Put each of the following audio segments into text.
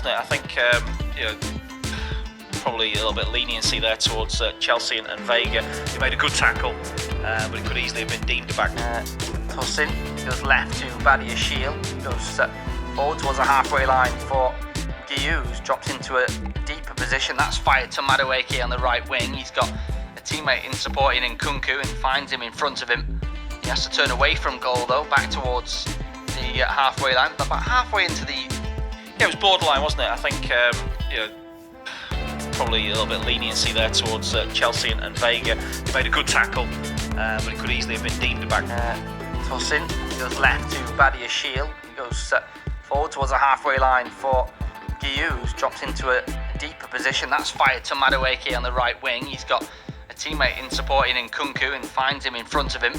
wasn't it? I think probably a little bit of leniency there towards Chelsea and Vega. He made a good tackle, but it could easily have been deemed a back. Tosin goes left to Badia Shield, goes forward towards the halfway line for Goles, drops into a deeper position. That's fired to Madueke on the right wing. He's got a teammate in supporting Nkunku and finds him in front of him. He has to turn away from goal though, back towards the halfway line, but about halfway into the... Yeah, it was borderline, wasn't it? I think probably a little bit of leniency there towards Chelsea and Vega. He made a good tackle, but it could easily have been deemed a back. Tosin goes left to Badia Shield. He goes forward towards the halfway line for Goles, drops into a deeper position. That's fired to Madueke on the right wing. He's got a teammate in supporting Nkunku and finds him in front of him.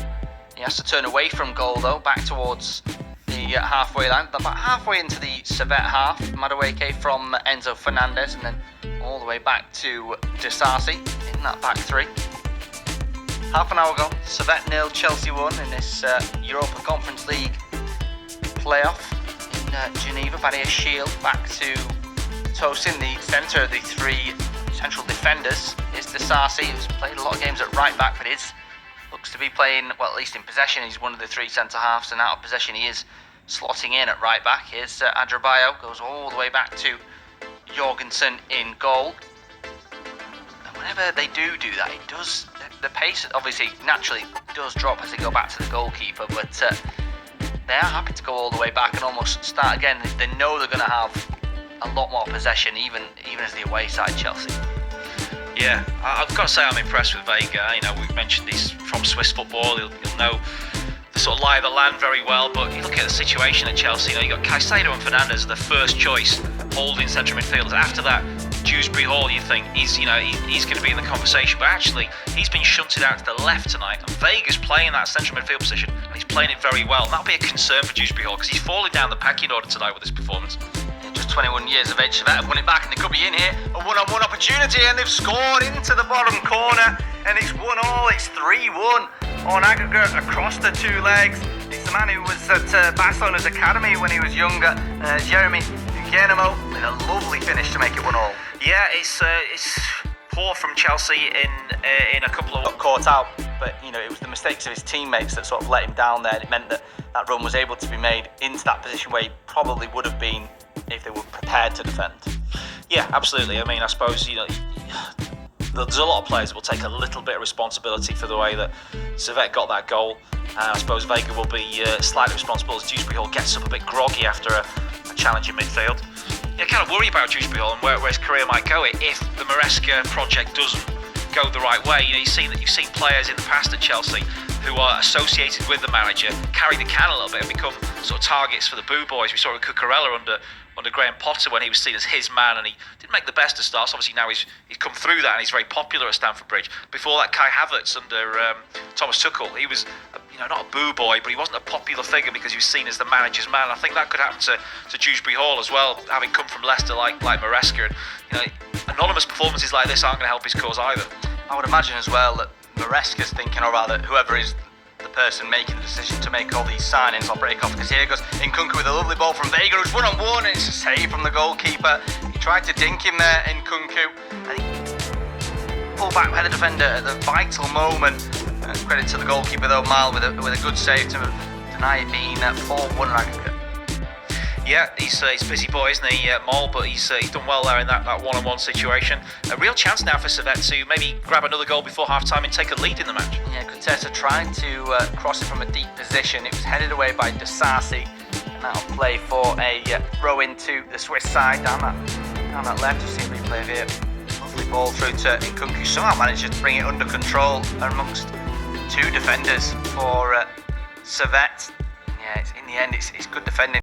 He has to turn away from goal though, back towards the halfway line. But about halfway into the Servette half, Madueke from Enzo Fernández, and then all the way back to Disasi in that back three. Half an hour ago, Servette 0, Chelsea 1 in this Europa Conference League playoff in Geneva. Badia Shield back to Tosin, the centre of the three central defenders. Is Disasi, who's played a lot of games at right back, but looks to be playing, well, at least in possession, he's one of the three centre halves, and out of possession he is slotting in at right back. Here's Adrabayo, goes all the way back to Jorgensen in goal. And whenever they do that, it does, the pace obviously naturally does drop as they go back to the goalkeeper, but they are happy to go all the way back and almost start again. They know they're going to have a lot more possession, even as the away side Chelsea. Yeah, I've got to say I'm impressed with Vega. You know, we've mentioned he's from Swiss football. You'll know the sort of lie of the land very well. But you look at the situation at Chelsea. You know, you got Caicedo and Fernández, the first choice holding central midfielders. After that, Dewsbury Hall, you think he's going to be in the conversation, but actually he's been shunted out to the left tonight. And Vega's playing that central midfield position, and he's playing it very well. And that'll be a concern for Dewsbury Hall because he's falling down the pecking order tonight with his performance. Just 21 years of age, Servette have won it back, and they could be in here. A one-on-one opportunity, and they've scored into the bottom corner, and it's 1-1. It's 3-1 on aggregate across the two legs. It's the man who was at Barcelona's academy when he was younger, Jeremy Geneva, with a lovely finish to make it 1-1. Yeah, it's poor from Chelsea in a couple of... Got caught out, but you know, it was the mistakes of his teammates that sort of let him down there, and it meant that run was able to be made into that position where he probably would have been if they were prepared to defend. Yeah, absolutely. I mean, I suppose, you know, there's a lot of players that will take a little bit of responsibility for the way that Servette got that goal. I suppose Vega will be slightly responsible as Dewsbury Hall gets up a bit groggy after a challenge in midfield. You kind of worry about Dewsbury Hall and where his career might go if the Maresca project doesn't go the right way. You know, you've seen players in the past at Chelsea who are associated with the manager carry the can a little bit and become sort of targets for the Boo Boys. We saw it with Cucurella under Graham Potter when he was seen as his man, and he didn't make the best of starts. Obviously now he's come through that and he's very popular at Stamford Bridge. Before that, Kai Havertz under Thomas Tuchel, he was not a Boo Boy, but he wasn't a popular figure because he was seen as the manager's man. I think that could happen to Dewsbury Hall as well, having come from Leicester like Maresca. And anonymous performances like this aren't going to help his cause either. I would imagine as well that Maresca's thinking, or rather whoever is the person making the decision to make all these signings, I'll break off, because here goes Nkunku with a lovely ball from Vega, who's one-on-one, and it's a save from the goalkeeper. He tried to dink him there, Nkunku. I think pull back by the defender at the vital moment. Credit to the goalkeeper though, Mal, with a good save to deny it being 4-1 aggregate. Yeah, he's a busy boy, isn't he, Mol? But he's done well there in that one-on-one situation. A real chance now for Servette to maybe grab another goal before half-time and take a lead in the match. Yeah, Contessa tried to cross it from a deep position. It was headed away by Disasi, and that'll play for a throw into the Swiss side down that left. We've seen replay of here. Lovely ball through to Nkunku. Somehow managed to bring it under control amongst two defenders for Servette. Yeah, in the end, it's good defending.